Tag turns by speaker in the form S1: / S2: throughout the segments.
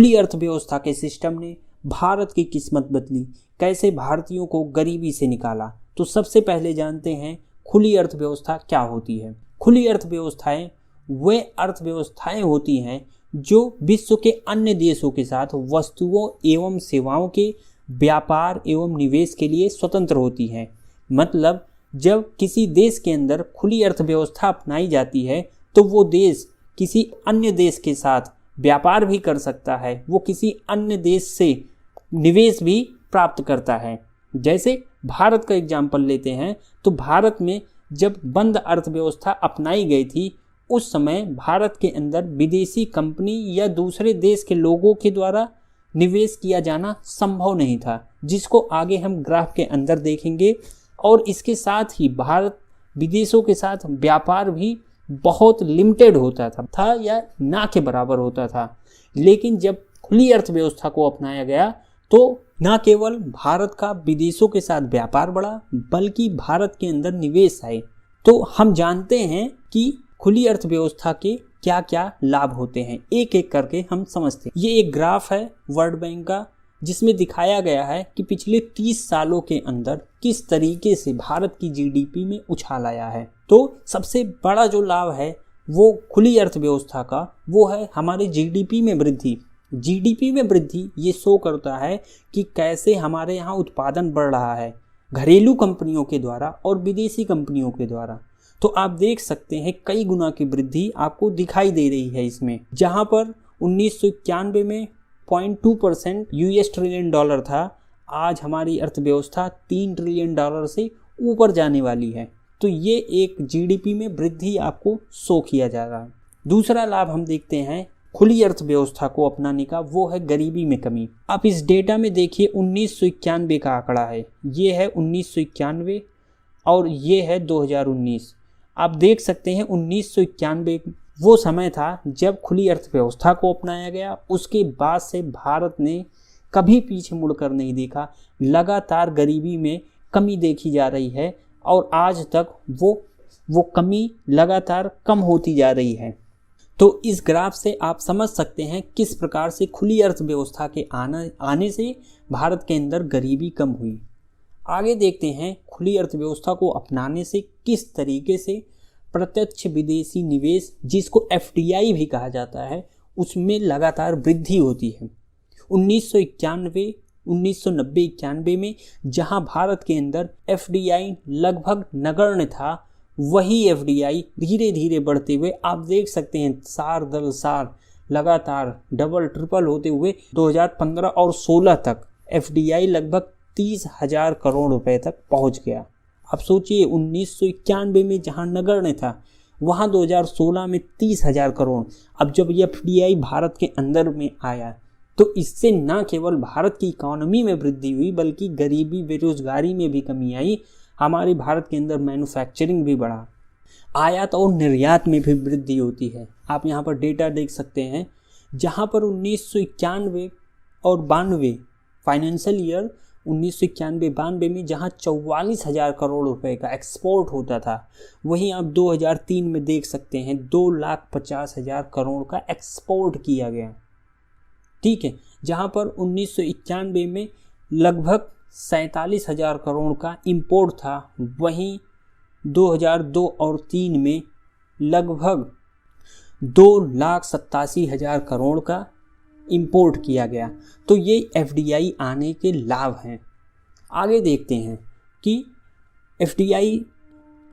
S1: खुली अर्थव्यवस्था के सिस्टम ने भारत की किस्मत बदली, कैसे भारतीयों को गरीबी से निकाला। तो सबसे पहले जानते हैं खुली अर्थव्यवस्था क्या होती है। खुली अर्थव्यवस्थाएं वे अर्थव्यवस्थाएं होती हैं जो विश्व के अन्य देशों के साथ वस्तुओं एवं सेवाओं के व्यापार एवं निवेश के लिए स्वतंत्र होती हैं। मतलब जब किसी देश के अंदर खुली अर्थव्यवस्था अपनाई जाती है तो वो देश किसी अन्य देश के साथ व्यापार भी कर सकता है, वो किसी अन्य देश से निवेश भी प्राप्त करता है। जैसे भारत का एग्जाम्पल लेते हैं तो भारत में जब बंद अर्थव्यवस्था अपनाई गई थी उस समय भारत के अंदर विदेशी कंपनी या दूसरे देश के लोगों के द्वारा निवेश किया जाना संभव नहीं था, जिसको आगे हम ग्राफ के अंदर देखेंगे। और इसके साथ ही भारत विदेशों के साथ व्यापार भी बहुत लिमिटेड होता था या ना के बराबर होता था। लेकिन जब खुली अर्थव्यवस्था को अपनाया गया तो न केवल भारत का विदेशों के साथ व्यापार बढ़ा बल्कि भारत के अंदर निवेश आए। तो हम जानते हैं कि खुली अर्थव्यवस्था के क्या क्या लाभ होते हैं, एक एक करके हम समझते हैं। ये एक ग्राफ है वर्ल्ड बैंक का जिसमें दिखाया गया है कि पिछले 30 सालों के अंदर किस तरीके से भारत की जीडीपी में उछाल आया है। तो सबसे बड़ा जो लाभ है वो खुली अर्थव्यवस्था का वो है हमारे जीडीपी में वृद्धि। जीडीपी में वृद्धि ये शो करता है कि कैसे हमारे यहाँ उत्पादन बढ़ रहा है घरेलू कंपनियों के द्वारा और विदेशी कंपनियों के द्वारा। तो आप देख सकते हैं कई गुना की वृद्धि आपको दिखाई दे रही है इसमें। जहाँ पर 1991 में 0.2% यूएस ट्रिलियन डॉलर था, आज हमारी अर्थव्यवस्था 3 ट्रिलियन डॉलर से ऊपर जाने वाली है। तो ये एक जीडीपी में वृद्धि आपको शो किया जा रहा है। दूसरा लाभ हम देखते हैं खुली अर्थव्यवस्था को अपनाने का, वो है गरीबी में कमी। आप इस डेटा में देखिए 1991 का आंकड़ा है, ये है 1991 और ये है 2019। आप देख सकते हैं 1991 वो समय था जब खुली अर्थव्यवस्था को अपनाया गया। उसके बाद से भारत ने कभी पीछे मुड़कर नहीं देखा, लगातार गरीबी में कमी देखी जा रही है और आज तक वो कमी लगातार कम होती जा रही है। तो इस ग्राफ से आप समझ सकते हैं किस प्रकार से खुली अर्थव्यवस्था के आने से भारत के अंदर गरीबी कम हुई। आगे देखते हैं खुली अर्थव्यवस्था को अपनाने से किस तरीके से प्रत्यक्ष विदेशी निवेश, जिसको एफडीआई भी कहा जाता है, उसमें लगातार वृद्धि होती है। 1991, 1990-91 में जहां भारत के अंदर एफडीआई लगभग नगण्य था, वही एफडीआई धीरे धीरे बढ़ते हुए आप देख सकते हैं साल दर साल लगातार डबल ट्रिपल होते हुए 2015 और 16 तक एफडीआई लगभग 30,000 करोड़ रुपए तक पहुंच गया। अब सोचिए 1991 में जहां नगण्य था वहां 2016 में 30,000 करोड़। अब जब ये एफडीआई भारत के अंदर में आया तो इससे न केवल भारत की इकोनॉमी में वृद्धि हुई बल्कि गरीबी बेरोजगारी में भी कमी आई। हमारे भारत के अंदर मैन्युफैक्चरिंग भी बढ़ा, आयात और निर्यात में भी वृद्धि होती है। आप यहाँ पर डेटा देख सकते हैं जहाँ पर 1991 और 92 फाइनेंशियल ईयर 1991-92 में जहाँ 44,000 करोड़ रुपए का एक्सपोर्ट होता था, वहीं आप 2003 में देख सकते हैं 2,50,000 करोड़ का एक्सपोर्ट किया गया। ठीक है, जहाँ पर 1991 में लगभग 47,000 करोड़ का इंपोर्ट था, वहीं 2002 और 3 में लगभग 2,87,000 करोड़ का इंपोर्ट किया गया। तो ये एफडीआई आने के लाभ हैं। आगे देखते हैं कि एफडीआई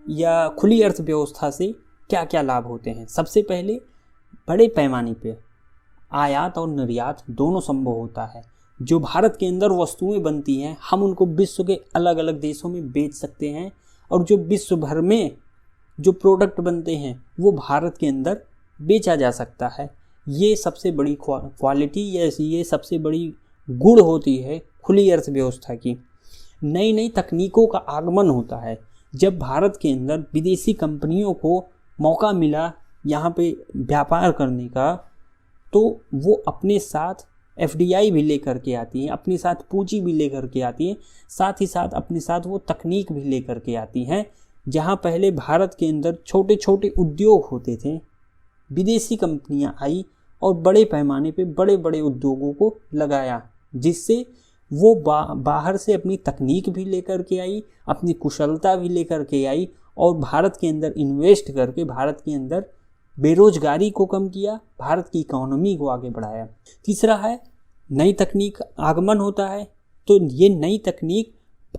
S1: या खुली अर्थव्यवस्था से क्या क्या लाभ होते हैं। सबसे पहले बड़े पैमाने पे आयात और निर्यात दोनों संभव होता है। जो भारत के अंदर वस्तुएं बनती हैं हम उनको विश्व के अलग अलग देशों में बेच सकते हैं और जो विश्व भर में जो प्रोडक्ट बनते हैं वो भारत के अंदर बेचा जा सकता है। ये सबसे बड़ी क्वालिटी या ये सबसे बड़ी गुण होती है खुली अर्थव्यवस्था की। नई नई तकनीकों का आगमन होता है। जब भारत के अंदर विदेशी कंपनियों को मौका मिला यहाँ पे व्यापार करने का, तो वो अपने साथ एफडीआई भी लेकर के आती हैं, अपने साथ पूंजी भी लेकर के आती हैं, साथ ही साथ अपने साथ वो तकनीक भी लेकर के आती हैं। जहाँ पहले भारत के अंदर छोटे छोटे उद्योग होते थे, विदेशी कंपनियाँ आई और बड़े पैमाने पे बड़े बड़े उद्योगों को लगाया, जिससे वो बाहर से अपनी तकनीक भी लेकर के आई, अपनी कुशलता भी लेकर के आई और भारत के अंदर इन्वेस्ट करके भारत के अंदर बेरोजगारी को कम किया, भारत की इकोनॉमी को आगे बढ़ाया। तीसरा है नई तकनीक आगमन होता है, तो ये नई तकनीक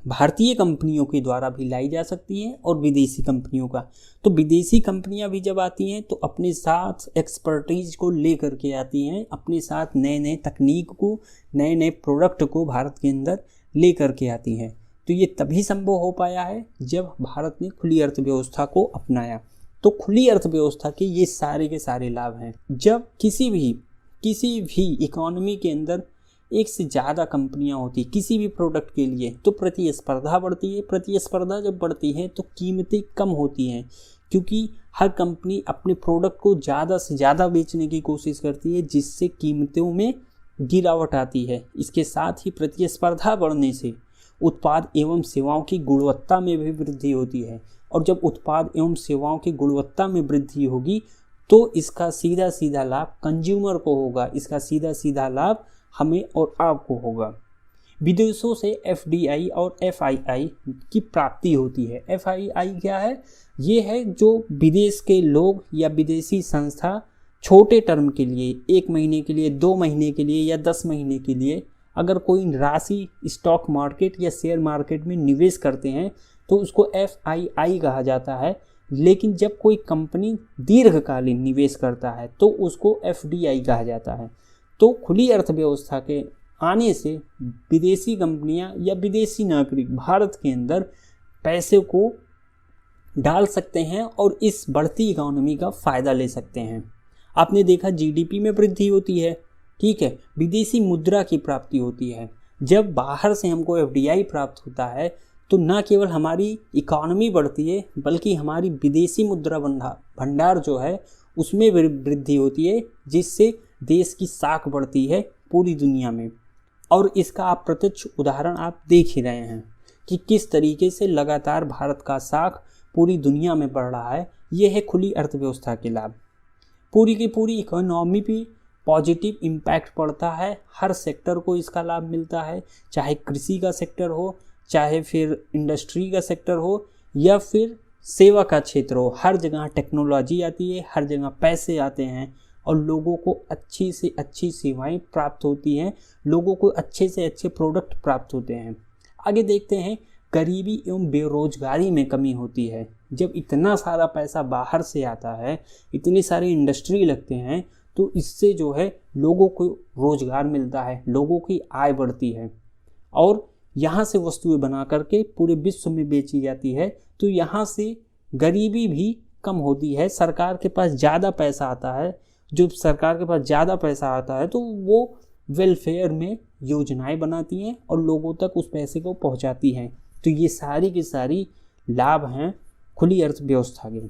S1: भारतीय कंपनियों के द्वारा भी लाई जा सकती है और विदेशी कंपनियों का। तो विदेशी कंपनियां भी जब आती हैं तो अपने साथ एक्सपर्टीज को लेकर के आती हैं, अपने साथ नए नए तकनीक को, नए नए प्रोडक्ट को भारत के अंदर लेकर के आती हैं। तो ये तभी संभव हो पाया है जब भारत ने खुली अर्थव्यवस्था को अपनाया। तो खुली अर्थव्यवस्था के ये सारे के सारे लाभ हैं। जब किसी भी इकोनॉमी के अंदर एक से ज़्यादा कंपनियां होती किसी भी प्रोडक्ट के लिए, तो प्रतिस्पर्धा बढ़ती है। प्रतिस्पर्धा जब बढ़ती है तो कीमतें कम होती हैं, क्योंकि हर कंपनी अपने प्रोडक्ट को ज़्यादा से ज़्यादा बेचने की कोशिश करती है, जिससे कीमतों में गिरावट आती है। इसके साथ ही प्रतिस्पर्धा बढ़ने से उत्पाद एवं सेवाओं की गुणवत्ता में भी वृद्धि होती है, और जब उत्पाद एवं सेवाओं की गुणवत्ता में वृद्धि होगी तो इसका सीधा सीधा लाभ कंज्यूमर को होगा, इसका सीधा सीधा लाभ हमें और आपको होगा। विदेशों से FDI और FII की प्राप्ति होती है। FII क्या है? ये है जो विदेश के लोग या विदेशी संस्था छोटे टर्म के लिए, 1 महीने के लिए, 2 महीने के लिए या 10 महीने के लिए अगर कोई राशि स्टॉक मार्केट या शेयर मार्केट में निवेश करते हैं तो उसको FII कहा जाता है। लेकिन जब कोई कंपनी दीर्घकालीन निवेश करता है तो उसको FDI कहा जाता है। तो खुली अर्थव्यवस्था के आने से विदेशी कंपनियां या विदेशी नागरिक भारत के अंदर पैसे को डाल सकते हैं और इस बढ़ती इकोनॉमी का फ़ायदा ले सकते हैं। आपने देखा GDP में वृद्धि होती है, ठीक है, विदेशी मुद्रा की प्राप्ति होती है। जब बाहर से हमको FDI प्राप्त होता है तो न केवल हमारी इकोनॉमी बढ़ती है बल्कि हमारी विदेशी मुद्रा भंडार जो है उसमें वृद्धि होती है, जिससे देश की साख बढ़ती है पूरी दुनिया में। और इसका आप प्रत्यक्ष उदाहरण आप देख ही रहे हैं कि किस तरीके से लगातार भारत का साख पूरी दुनिया में बढ़ रहा है। ये है खुली अर्थव्यवस्था के लाभ। पूरी की पूरी इकोनॉमी पे पॉजिटिव इम्पैक्ट पड़ता है, हर सेक्टर को इसका लाभ मिलता है, चाहे कृषि का सेक्टर हो, चाहे फिर इंडस्ट्री का सेक्टर हो या फिर सेवा का क्षेत्र हो। हर जगह टेक्नोलॉजी आती है, हर जगह पैसे आते हैं और लोगों को अच्छी से अच्छी सेवाएं प्राप्त होती हैं, लोगों को अच्छे से अच्छे प्रोडक्ट प्राप्त होते हैं। आगे देखते हैं, गरीबी एवं बेरोजगारी में कमी होती है। जब इतना सारा पैसा बाहर से आता है, इतनी सारी इंडस्ट्री लगते हैं, तो इससे जो है लोगों को रोजगार मिलता है, लोगों की आय बढ़ती है और यहाँ से वस्तुएं बना करके पूरे विश्व में बेची जाती है। तो यहाँ से गरीबी भी कम होती है। सरकार के पास ज़्यादा पैसा आता है, जब सरकार के पास ज़्यादा पैसा आता है तो वो वेलफेयर में योजनाएं बनाती हैं और लोगों तक उस पैसे को पहुंचाती हैं। तो ये सारी की सारी लाभ हैं खुली अर्थव्यवस्था के।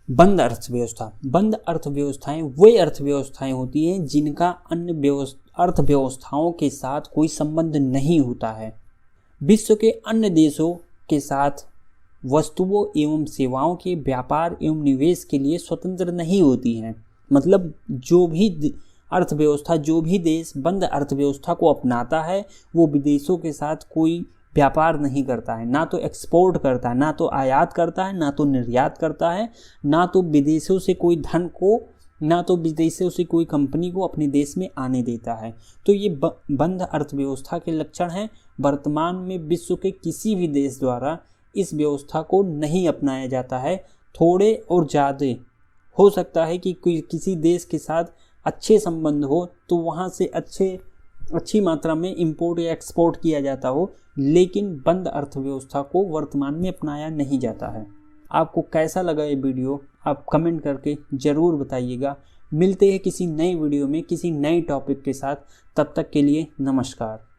S1: बंद अर्थव्यवस्था। बंद अर्थव्यवस्थाएं वे अर्थव्यवस्थाएं होती हैं जिनका अन्य अर्थव्यवस्थाओं के साथ कोई संबंध नहीं होता है। विश्व के अन्य देशों के साथ वस्तुओं एवं सेवाओं के व्यापार एवं निवेश के लिए स्वतंत्र नहीं होती हैं। मतलब जो भी अर्थव्यवस्था, जो भी देश बंद अर्थव्यवस्था को अपनाता है वो विदेशों के साथ कोई व्यापार नहीं करता है, ना तो एक्सपोर्ट करता है, ना तो आयात करता है, ना तो निर्यात करता है, ना तो विदेशों से कोई धन को, ना तो विदेशों से कोई कंपनी को अपने देश में आने देता है। तो ये बंद अर्थव्यवस्था के लक्षण हैं। वर्तमान में विश्व के किसी भी देश द्वारा इस व्यवस्था को नहीं अपनाया जाता है। थोड़े और ज़्यादा हो सकता है कि कोई किसी देश के साथ अच्छे संबंध हो तो वहाँ से अच्छी मात्रा में इंपोर्ट या एक्सपोर्ट किया जाता हो, लेकिन बंद अर्थव्यवस्था को वर्तमान में अपनाया नहीं जाता है। आपको कैसा लगा ये वीडियो आप कमेंट करके ज़रूर बताइएगा। मिलते हैं किसी नई वीडियो में किसी नए टॉपिक के साथ, तब तक के लिए नमस्कार।